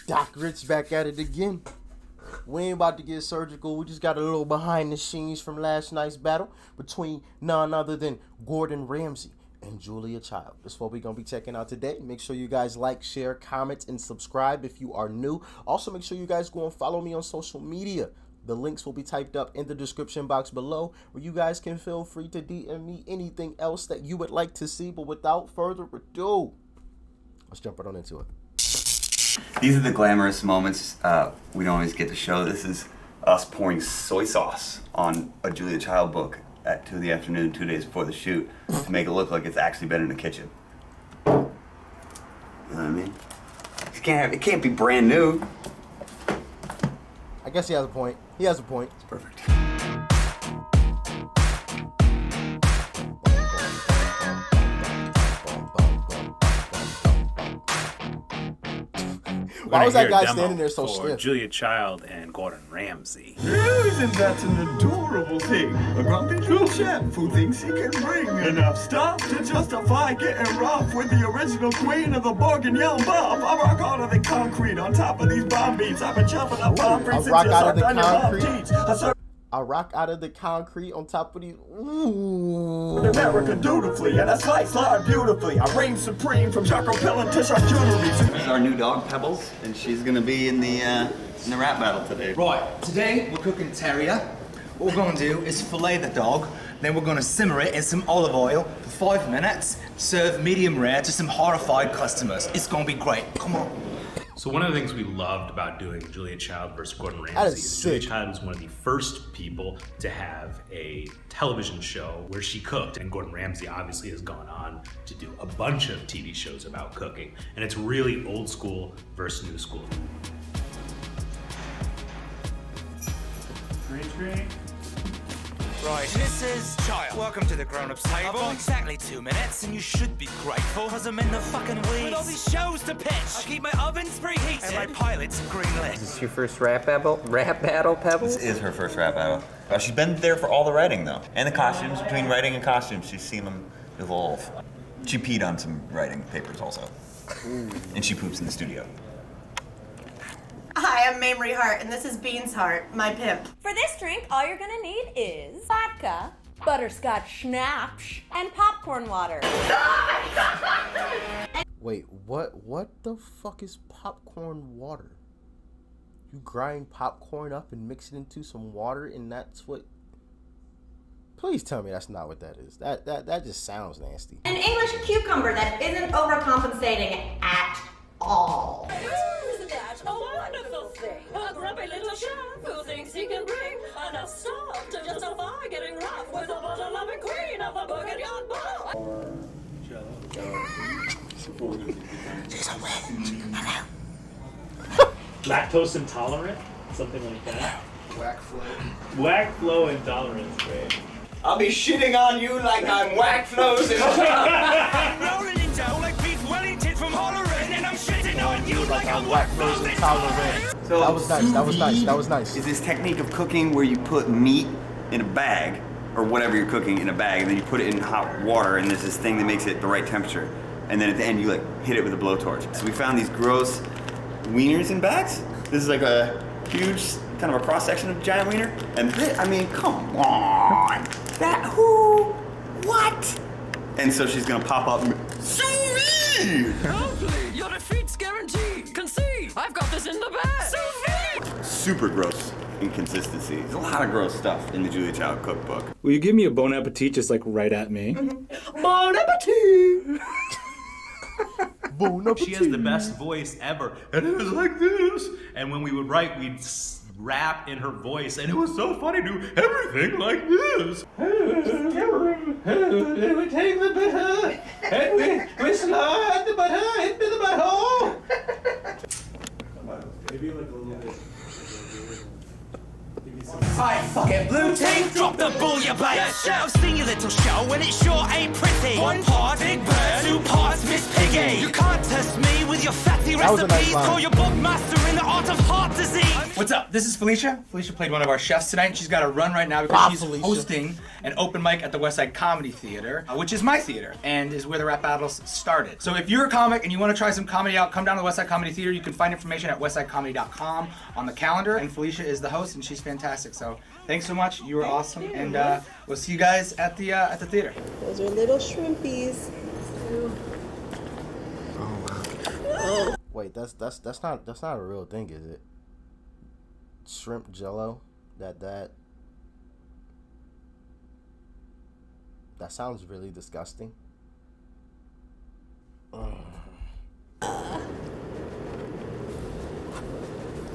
Doc Rich back at it again. We ain't about to get surgical. We just got a little behind the scenes from last night's battle between none other than Gordon Ramsay and Julia Child. That's what we're going to be checking out today. Make sure you guys like, share, comment, and subscribe if you are new. Also, make sure you guys go and follow me on social media. The links will be typed up in the description box below, where you guys can feel free to DM me anything else that you would like to see. But without further ado, let's jump right on into it. These are the glamorous moments we don't always get to show. This is us pouring soy sauce on a Julia Child book at 2 in the afternoon, 2 days before the shoot, to make it look like it's actually been in the kitchen. You know what I mean? It can't be brand new. I guess he has a point. He has a point. It's perfect. Why was that guy standing there so stiff? Julia Child and Gordon Ramsay. Isn't that an adorable thing? A grumpy little chap who thinks he can bring enough stuff to justify getting rough with the original queen of the Bourguignon buff. I rock out of the concrete on top of these bomb beats. I've been jumping up bomb beats since you sucked on your mom teats. I rock out of the concrete on top of these. Ooh. America dutifully, and I slice lard beautifully. I reign supreme from Jocko Pillin to charcuterie. This is our new dog, Pebbles, and she's gonna be in the rap battle today. Right, today we're cooking terrier. What we're gonna do is fillet the dog, then we're gonna simmer it in some olive oil for 5 minutes, serve medium rare to some horrified customers. It's gonna be great, come on. So one of the things we loved about doing Julia Child versus Gordon Ramsay is Julia Child was one of the first people to have a television show where she cooked, and Gordon Ramsay obviously has gone on to do a bunch of TV shows about cooking, and it's really old school versus new school. Green. Right, Mrs. Child, welcome to the grown-ups table. I've got exactly 2 minutes, and you should be grateful, cause I'm in the fucking weeds. With all these shows to pitch, I keep my ovens preheated, and my pilots greenlit. Is this your first rap battle, Pebbles? This is her first rap battle. She's been there for all the writing, though. And the costumes. Between writing and costumes, she's seen them evolve. She peed on some writing papers, also. And she poops in the studio. Hi, I'm Mamrie Hart, and this is Beans Hart, my pimp. For this drink, all you're gonna need is vodka, butterscotch schnapps, and popcorn water. Wait, what the fuck is popcorn water? You grind popcorn up and mix it into some water, and that's what... Please tell me that's not what that is. That just sounds nasty. An English cucumber that isn't overcompensating at all. Isn't that a wonderful thing? A grumpy little chef who thinks he can bring enough stuff to justify getting rough with a butter-loving queen of the Bourguignon buff. She's a witch. Lactose intolerant? Something like that. Whack flow intolerance, great. I'll be shitting on you like I'm whack flows and Rolling in dough like beef Wellington from Hollerin', and I'm shitting on you like I'm whack flows intolerant. So That was nice. Is this technique of cooking where you put meat in a bag, or whatever you're cooking in a bag, and then you put it in hot water, and there's this thing that makes it the right temperature. And then at the end, you like hit it with a blowtorch. So we found these gross wieners in bags. This is like a huge, kind of a cross-section of giant wiener. And this, I mean, come on. What? And so she's gonna pop up sous vide! Hopefully, your defeat's guaranteed. Concede, I've got this in the bag. Sous vide! Super gross inconsistency. There's a lot of gross stuff in the Julia Child cookbook. Will you give me a bon appetit just like right at me? Bon appetit! Bon appetit. She has the best voice ever, and it was like this. And when we would write, we'd rap in her voice, and it was so funny to do everything like this. We take the butter, and we slide the butter into the butthole. Maybe like a little bit. Alright, fuck it, blue team, drop the ball, you players. I've seen you your little show, and it sure ain't pretty. One part Big Bird, two parts Miss Piggy. You can't test me with your fatty That was a nice recipes. line. Call your book master in the art of heart disease. What's up? This is Felicia. Felicia played one of our chefs tonight, and she's got to run right now because she's Felicia. hosting an open mic at the Westside Comedy Theater, which is my theater, and is where the rap battles started. So if you're a comic and you want to try some comedy out, come down to the Westside Comedy Theater. You can find information at westsidecomedy.com on the calendar, and Felicia is the host, and she's fantastic. So thanks so much. You were awesome, and we'll see you guys at the theater. Those are little shrimpies. Wait, that's not a real thing, is it? Shrimp Jello, that sounds really disgusting.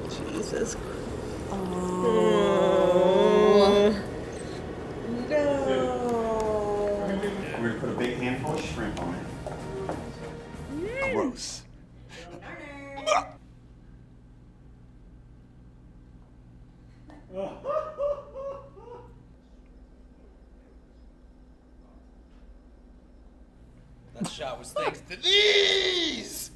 Jesus. Oh. No. We're gonna put a big handful of shrimp on it. Gross. That shot was thanks to these!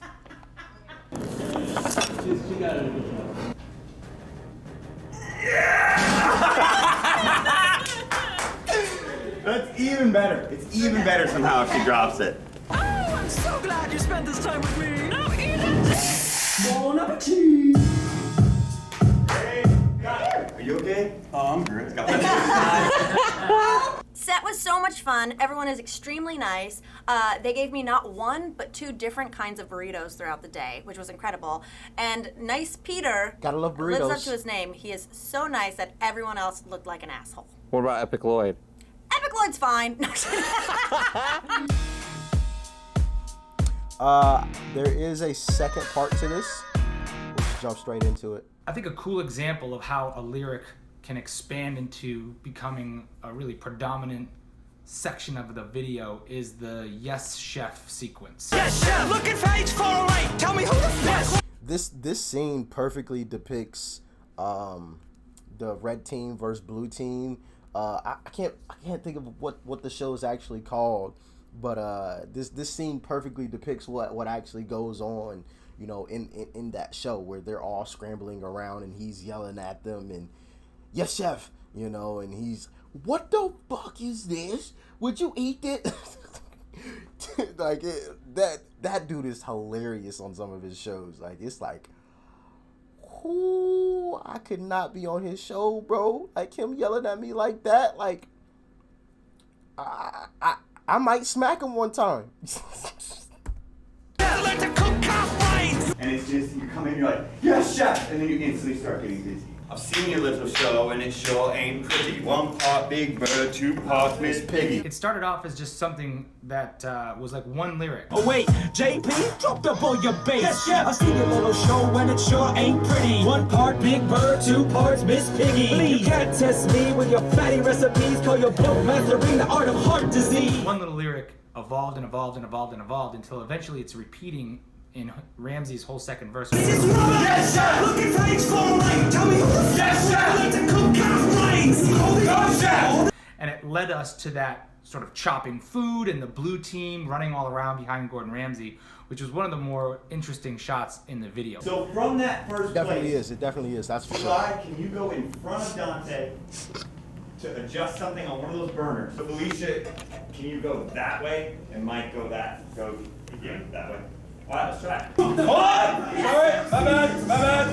That's even better. It's even better somehow if she drops it. Oh, I'm so glad you spent this time with me. Now eat it. Bon appetit. Are you okay? Oh, I'm good. Set was so much fun. Everyone is extremely nice. They gave me not one, but two different kinds of burritos throughout the day, which was incredible. And Nice Peter Gotta love burritos. lives up to his name. He is so nice that everyone else looked like an asshole. What about Epic Lloyd? Epic Lloyd's fine. There is a second part to this. Let's jump straight into it. I think a cool example of how a lyric can expand into becoming a really predominant section of the video is the Yes Chef sequence. Yes, chef. Looking for H408. Tell me who the fuck. This scene perfectly depicts the red team versus blue team. I can't think of what the show is actually called, but this scene perfectly depicts what actually goes on, you know, in that show, where they're all scrambling around and he's yelling at them and, yes chef, you know, and he's, what the fuck is this? Would you eat it? Like that dude is hilarious on some of his shows. Like, it's like, ooh, I could not be on his show, bro. Like, him yelling at me like that, like, I might smack him one time. And it's just, you come in, you're like, yes, chef! And then you instantly start getting dizzy. I've seen your little show, and it sure ain't pretty. One part Big Bird, two parts Miss Piggy. It started off as just something that was like one lyric. Oh wait, JP, dropped up on your bass. Yes, chef. I see your little show and it sure ain't pretty. One part Big Bird, two parts Miss Piggy. Please. You can't test me with your fatty recipes. Call your book mastering the art of heart disease. One little lyric evolved and evolved and evolved and evolved until eventually it's repeating in Ramsay's whole second verse. Yes, chef. Looking for H408. Tell me who the yes, chef. I like to cook half brains. Yes, chef. And it led us to that sort of chopping food and the blue team running all around behind Gordon Ramsay, which was one of the more interesting shots in the video. So from that first place, It definitely is, that's for sure. Clyde, can you go in front of Dante to adjust something on one of those burners? So Felicia, can you go that way? And Mike, go that way. All right, let's try it. Hold on! Sorry, my bad.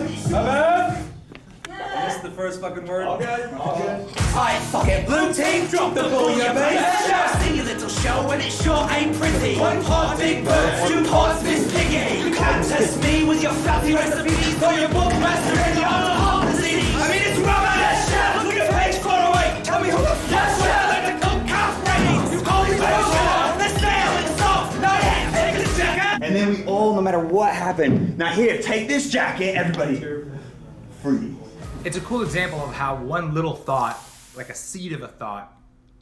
I missed the first fucking word. All good. Alright, fuck it. Blue team, drop the ball, you baby. I see your little show and it sure ain't pretty. One part Big Bird, two parts Miss Piggy. You can't test me with your fancy recipes. Call your book master and your art of heart disease. I mean, it's rubber. Yes, chef. Looking for H408. Tell me who the fuck. Yes, chef. Like to cook half brains. You call me bullshit. Let's nail it soft. No, yeah, take this jacket. And then we all, no matter what happened, now here, take this jacket, everybody. Free. It's a cool example of how one little thought, like a seed of a thought,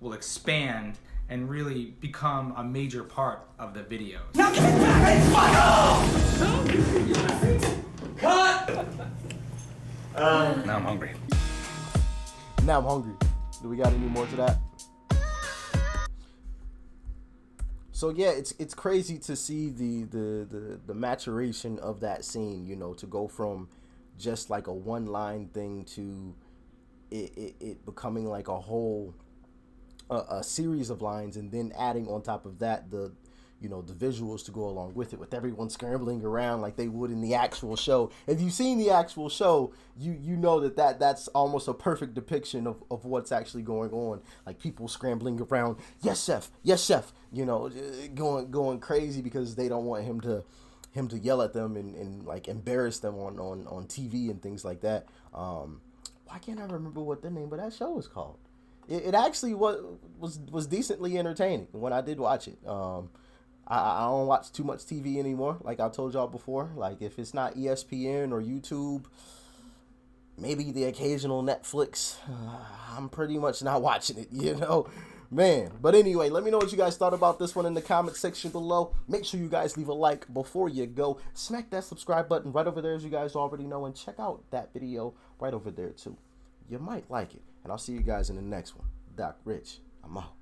will expand and really become a major part of the video. Now get back and fuck off! Cut! Now I'm hungry. Now I'm hungry. Do we got any more to that? So yeah, it's crazy to see the maturation of that scene, you know, to go from just like a one line thing to it becoming like a whole a series of lines, and then adding on top of that the the visuals to go along with it, with everyone scrambling around like they would in the actual show. If you've seen the actual show, you know that's almost a perfect depiction of what's actually going on. Like people scrambling around, yes chef, yes chef, going crazy because they don't want him to yell at them and like embarrass them on TV and things like that. Why can't I remember what the name of that show is called? It actually was decently entertaining when I did watch it. I don't watch too much TV anymore, like I told y'all before. Like if it's not ESPN or YouTube, maybe the occasional Netflix, I'm pretty much not watching it, man. But anyway, let me know what you guys thought about this one in the comment section below. Make sure you guys leave a like before you go. Smack that subscribe button right over there, as you guys already know, and check out that video right over there too. You might like it. And I'll see you guys in the next one. Doc Rich, I'm out.